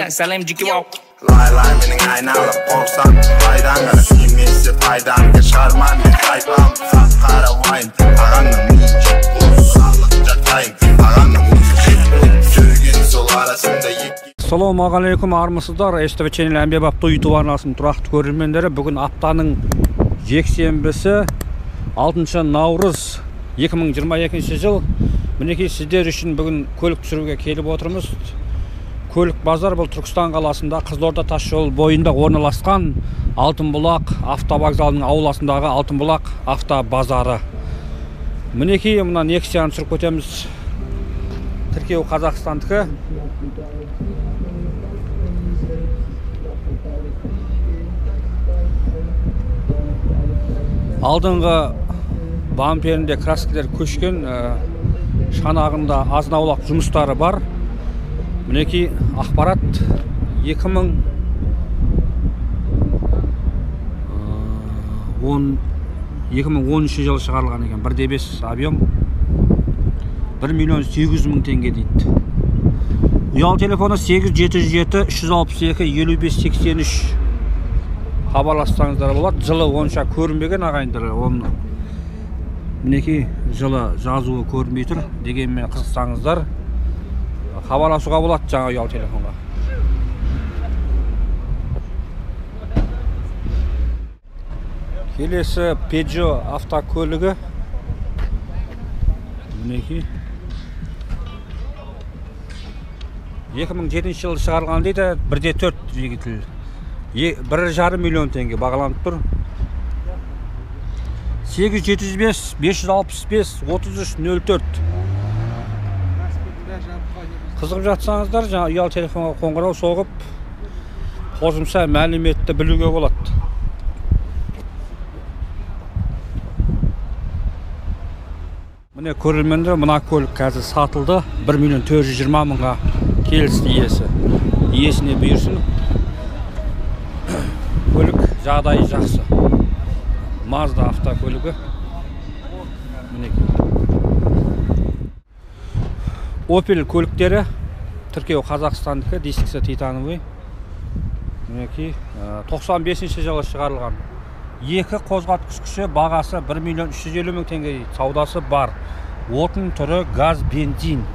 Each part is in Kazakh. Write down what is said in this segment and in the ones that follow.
Salam jiki wow. Lay mening aynalıp korsan Faydan gana kimisi faydan Geçarman bir kaybam Sakkara wine Ağanın müzik Sağlık jatayın Ağanın müzik Sürgün sol arasında Assalamu alaikum armısızlar. STV Channel Әмбебап YouTube арнасының тұрақты көрермендері, бүгін аптаның жексенбісі 6 наурыз 2022 жыл. Мінекей сіздер үшін бүгін көлік түсіруге келіп отырмыз. Көлік базар бұл Түркістан қаласында Қызылорда тас жол бойында орналасқан Алтынбұлақ автовокзалының ауласындағы Алтынбұлақ автобазары. Мінекей мына Nexia-ны түсіріп өтеміз. Тіркеу Қазақстандікі. Алдыңғы бамперінде краскілер көшкен, шанағында азын-аулақ жұмыстары бар. Мінекей ақпарат 2013 жылы шығарылған екен. 1.5 объем 1.800.000 теңге дейді. Ұялы телефоны 8707 362 5583. Хабарлассаңыздар болады. Жылы онша көрінбеген ағайындар. Мінекей жылы жазуы көрінбей тұр. Дегенмен қызықсаңыздар хабарласуға болады жаңа ұялы телефонға. Келесі Peugeot автокөлігі. Мінекей 2007 жылы шығарылған дейді. 1.4 двигатель. 1,5 миллион теңге бағаланып тұр. 875 565 3304. Қызығып жатсаңыздар, жаңа ұялы телефонға қоңырау соғып, қосымша мәліметті білуге болады. Міне көрермендер, мына көлік қазір сатылды. 1.420.000-ға келісті иесі. Иесіне бұйырсын. Көлік жағдайы жақсы. Mazda автокөлігі. Мінекей. Opel көліктері. Тіркеу Қазақстандікі, дискісі титановый. Мінекей. 95 жылы шығарылған. Екі қозғалтқыш күші, бағасы 1.350.000 теңге. Саудасы бар. Отын түрі газ, бензин.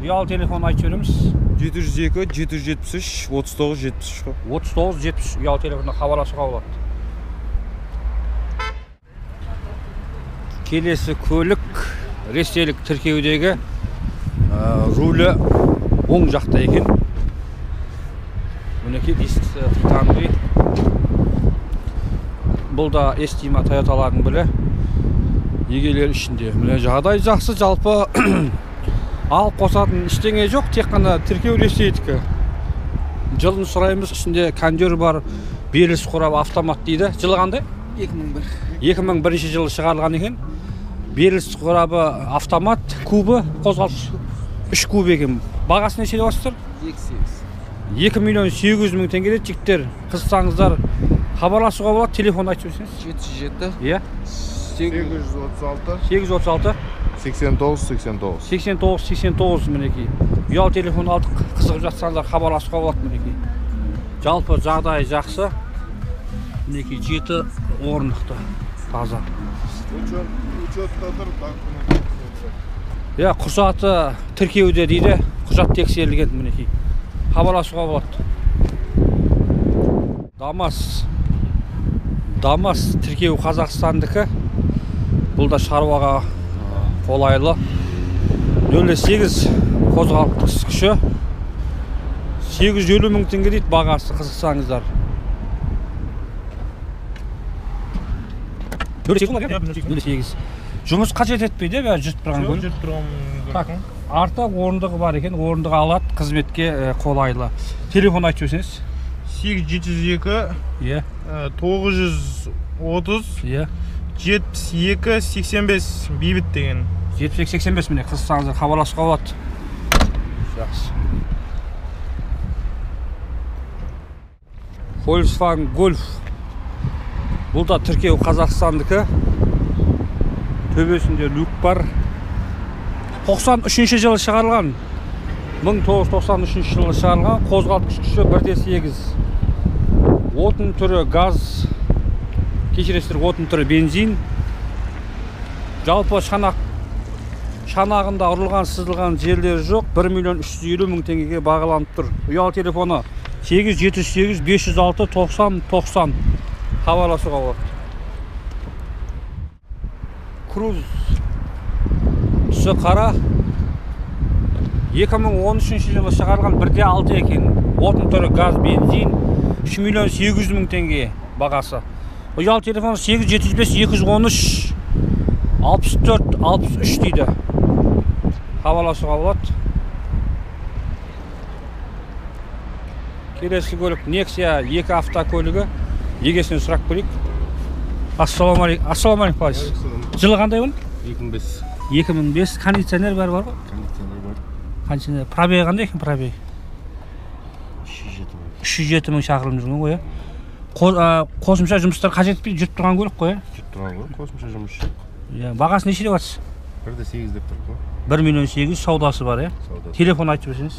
Ұялы телефон айтып жібереміз. 702 773 3973 3970 ұялы телефонда хабарласуға болады. Келесі көлік ресейлік тіркеудегі рулі оң жақта екен. Мінекей дискісі титановый. Бұл да Estima Toyotалардың бірі. Егелер ішінде. Міне жағдай жақсы, жалпы алып қосатын ештеңе жоқ, тек қана тіркеу ресейдікі. Жылын сұраймыз, ішінде кондер бар, беріліс құрабы автомат дейді. Жылы қандай? 2001 жылы шығарылған екен. Беріліс құрабы автомат, кубы, қозғалтқыш 3 куб екен. Бағасы неше деп отырсыздар? 2.800.000 теңге де жігіттер. Қызсаңыздар хабарласуға болады, телефон айтып жүрсеңіз. 707 836 89 89 мінекей. Ұялы телефон алдық, қызығып жатсаңыздар хабарласуға болады мінекей. Жалпы жағдайы жақсы. Мінекей 7 орнықты, таза. Құжаты тіркеуде дейді, құжат тексерілген мінекей. Хабарласуға болады. Дамас тіркеу Қазақстандікі. Бұл да шаруаға қолайлы. 08 қозғалтқыш күші 850.000 теңге дейді, бағасы қызықсаңыздар. 08 жұмыс қажет етпейді, жүріп тұрған көлік. жүріп тұрған. Арта орындығы бар екен, орындығы алады, қызметке қолайлы. Телефон айтып жүрсеңіз. 802 930 72 85 бейбіт деген. 72-85 міне қызықсаңыздар хабарласуға болады. Жақсы. Volkswagen Golf. Бұл да тіркеу Қазақстандікі. Төбесінде люк бар. 93 жылы шығарылған. 1993 жылы шығарылған, қозғалтқыш күші 1,8. Отын түрі газ, кешіресіздер, отын түрі бензин. Жалпы шанағында ұрылған, сызылған жерлері жоқ. 1.350.000 теңгеге бағаланып тұр. Ұялы телефоны 878 506 90 90 хабарласуға болады. Круз түсі қара, 2013 жылы шығарған 1,6 екен. Отын түрі газ, бензин, 3.800.000 теңге бағасы. Ұялы телефоны 875 213 64 63 дейді. Хабарласуға болады. Келесі көлік Nexia 2 автокөлігі. Егесінен сұрақ көрейік. Ассалаумалейкум. Жылы қандай бұл? 2005. 2005. Кондиционер бар ғой? Кондиционер бар. Кондиционер. Пробегі қандай екен пробегі? 307.000 шақырым жүрген ғой. Қосымша жұмыстар қажет етпей жүріп тұрған көлік қой. Жүріп тұрған көлік, қосымша жұмыс жоқ. Бағасы неше деп жатсыз? 1,8 деп тұр ғой. 1.800.000 саудасы бар, Телефон айтып берсеңіз.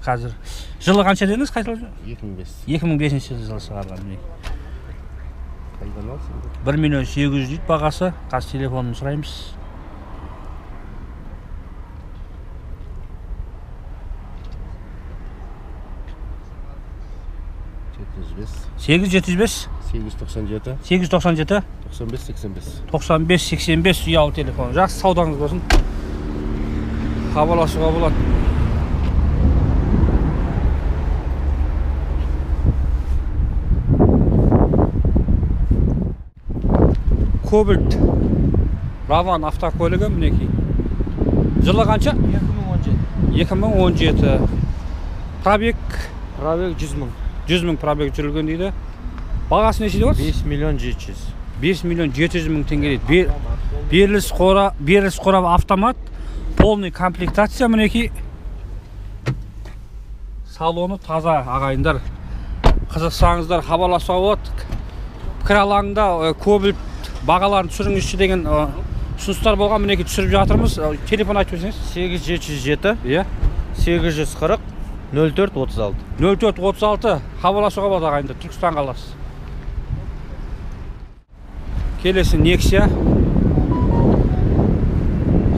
Қазір. Жылы қанша дедіңіз? 2005. 2005 жылы шығарған. Қайдан алсың? 1.800.000 дейді бағасы. Қазір телефонын сұраймыз. Сегіз 895 897 95-85 ұялы телефон. Жақсы саудаңыз болсын. Хабарласуға болады. Кобальт Раван автокөлігі мінекей. Жылы қанша? 2017. Пробег 100.000. 100.000 пробег жүрілген дейді. Бағасы неше деп отырсыз? 5.700.000. 5.700.000 теңге дейді. Беріліс қорап автомат, полный комплектация мінекей. Салоны таза ағайындар. Қызықсаңыздар хабарласуға болады. Пікір алаңында Кобальт бағаларын түсіріңізші деген ұсыныстар болған, мінекей түсіріп жатырмыз. Телефон айтып берсеңіз. 8707 Иә. 840 0436. 0436 хабарласуға болады ағайындар. Түркістан қаласы. Келесі Nexia.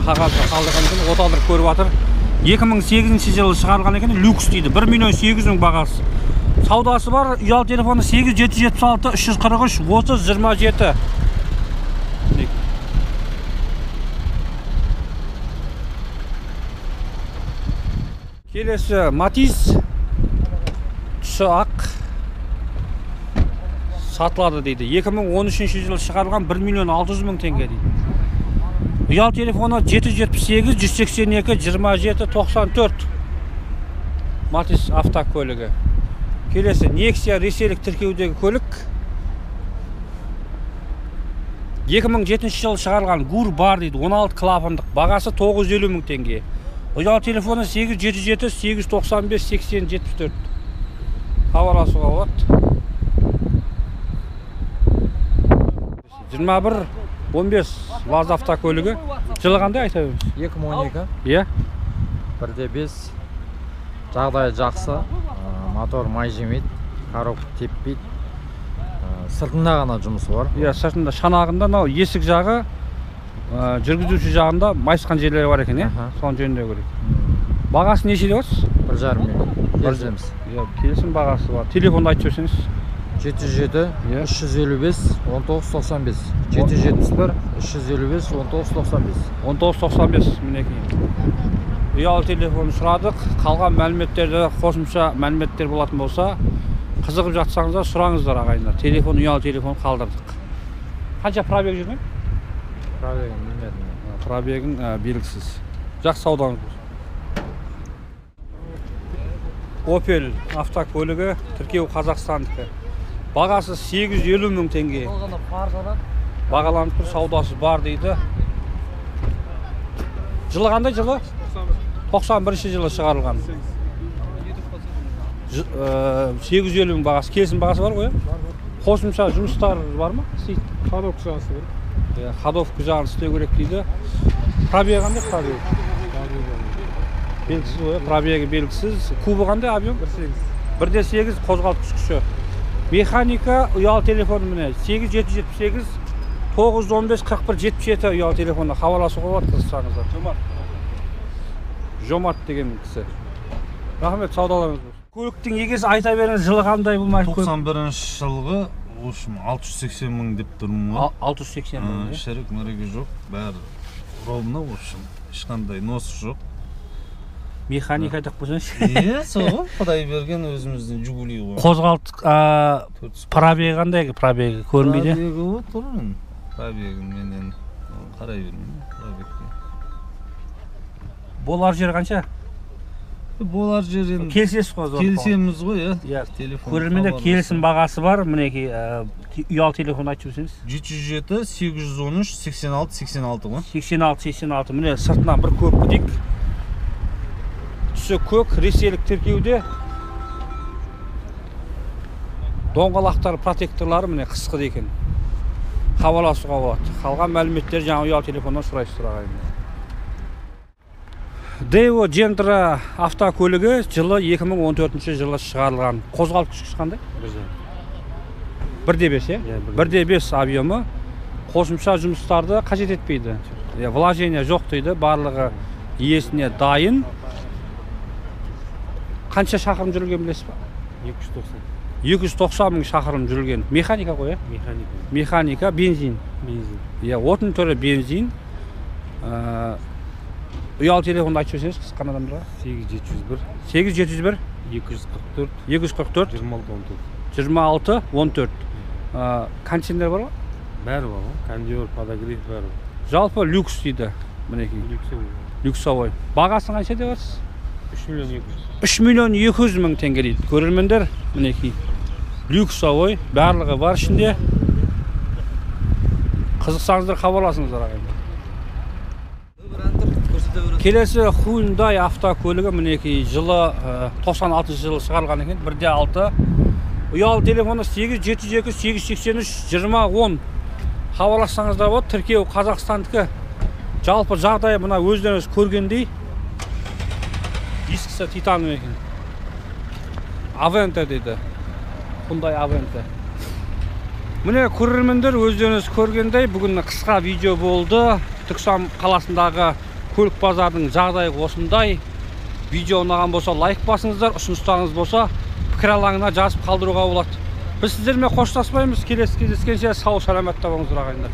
Қағазға қалдырған екен, оталдырып көріп жатыр. 2008 жылы шығарылған екен, люкс дейді. 1.800.000 бағасы. Саудасы бар, ұялы телефоны 8776 343 30 27. Келесі Матис. Түсі ақ. Сатылады дейді. 2013 жылы шығарылған 1.600.000 теңге дейді. Ұялы телефоны 778 182 27 94. Матис автокөлігі. Келесі Nexia ресейлік тіркеудегі көлік. 2007 жылы шығарылған ГУР бар дейді. 16 клапандық. Бағасы 950.000 теңге. Ұялы телефоны 877 895 80 74. Хабарласуға болады. 21-15 ВАЗ автокөлігі. Жылы қандай айта беріңіз? 2012. Иә. 1.5. Жағдайы жақсы. Мотор май жемейді. Коробка теппейді. Сыртында ғана жұмысы бар. Иә, сыртында шанағында есік жағы, жүргізуші жағында майысқан жерлері бар екен, соны жөндеу керек. Бағасы неше деп отырсыз? 1,5 миллион. Келісеміз. Иә, келісім бағасы бар. Телефонды айтып берсеңіз. 77 355 1995. 771 355 1995. 1995 мінекей. Ұялы телефон сұрадық. Қалған мәліметтерді қосымша мәліметтер болатын болса, қызығып жатсаңыздар сұраңыздар ағайындар. Телефон, ұялы телефон қалдырдық. Қанша пробег жүрген? Пробегін білмедім. Пробегін белгісіз. Жақсы саудаңыз болсын. Opel автокөлігі, тіркеу Қазақстандікі. Бағасы 850.000 теңге. Бағаланып тұр, саудасы бар дейді. Жылы қандай жылы? 91 жылы шығарылған. 850.000 бағасы, келісім бағасы бар ғой? Қосымша жұмыстар бар ма? Ходовка жағысы бар. Ходовка жағын істеу керек дейді. Пробегі қандай пробегі? Белгісіз ғой, пробегі белгісіз. Кубы қандай объем? 1.8 қозғалтқыш күші. Механика ұялы телефон міне 8778 915 41 77 ұялы телефонына хабарласуға болады қызықсаңыздар. Жомарт деген кісі. Рахмет, саудаларыңыз болсын. Көліктің егесі айта беріңіз, жылы қандай бұл машина? 91 жылғы, в общем, 680 мың деп тұрмын ғой. 680 мың. Шерік мәреге жоқ, бәрі ровно, в общем, ешқандай носы жоқ. Механика айтақ болсаңыз. Сол, Құдай берген өзіміздің Жигули ғой. Қозғалт пробегі қандай? Пробегі көрінбейді? Пробегі ғой, тұрмын. Пробегін менен қарай бермеймін, пробегке. Болар жер қанша? Болар жерін Келсесіз ғой. келісеміз ғой, иә. Телефон. Көрерменде келісім бағасы бар. Мінекей ұялы телефон айтып өтсеңіз. 707 813 86 86 ғой. 86-86. Міне сыртынан бір көк бітік. Түсі көк, ресейлік тіркеуде. Доңғалақтар, протекторлары міне қысқы екен. Хабарласуға болады. Қалған мәліметтер жаңа ұялы телефоннан сұрайсыздар ағайын. Део Гентра автокөлігі жылы 2014 жылы шығарылған. Қозғалтқыш күші қандай? 1.5, иә? 1.5 объемы қосымша жұмыстарды қажет етпейді. Вложение жоқ дейді, барлығы иесіне дайын. Қанша шақырым жүрілген білесіз ба? 290 мың шақырым жүрілген. Механика ғой, механика, бензин. Отын түрі бензин. Ұялы телефонды айтып өтсеңіз қысқан адамдарға? 8701 244 26 14. Кондиционер бар ма? Бәрі бар ғой, кондиор, подогрев бәрі. Жалпы люкс дейді. Мінекей. Люксовой. Бағасы қанша деп жатсыз? 3 миллион 200 мың теңге дейді. Көрермендер, мінекей. Люксовой, барлығы бар ішінде. Қызықсаңыздар хабарласыңыздар ағайын. Келесі Hyundai автокөлігі мінекей жылы 96 жылы шығарылған екен. 1.6. Ұялы телефоны 8702 883 2010. Хабарлассаңыздар болады. Тіркеу Қазақстандікі. Жалпы жағдайы мына өздеріңіз көргендей. Дискісі титаным екен. Avente дейді. Hyundai Avente. Міне көрермендер, өздеріңіз көргендей бүгін қысқа видео болды. Түркістан қаласындағы көлік базардың жағдайы осындай. Видео ұнаған болса лайк басыңыздар, ұсыныстарыңыз болса пікір алаңына жазып қалдыруға болады. Біз сіздермен қоштаспаймыз. Келесі кездескенше сау саламатта болыңыздар ағайындар.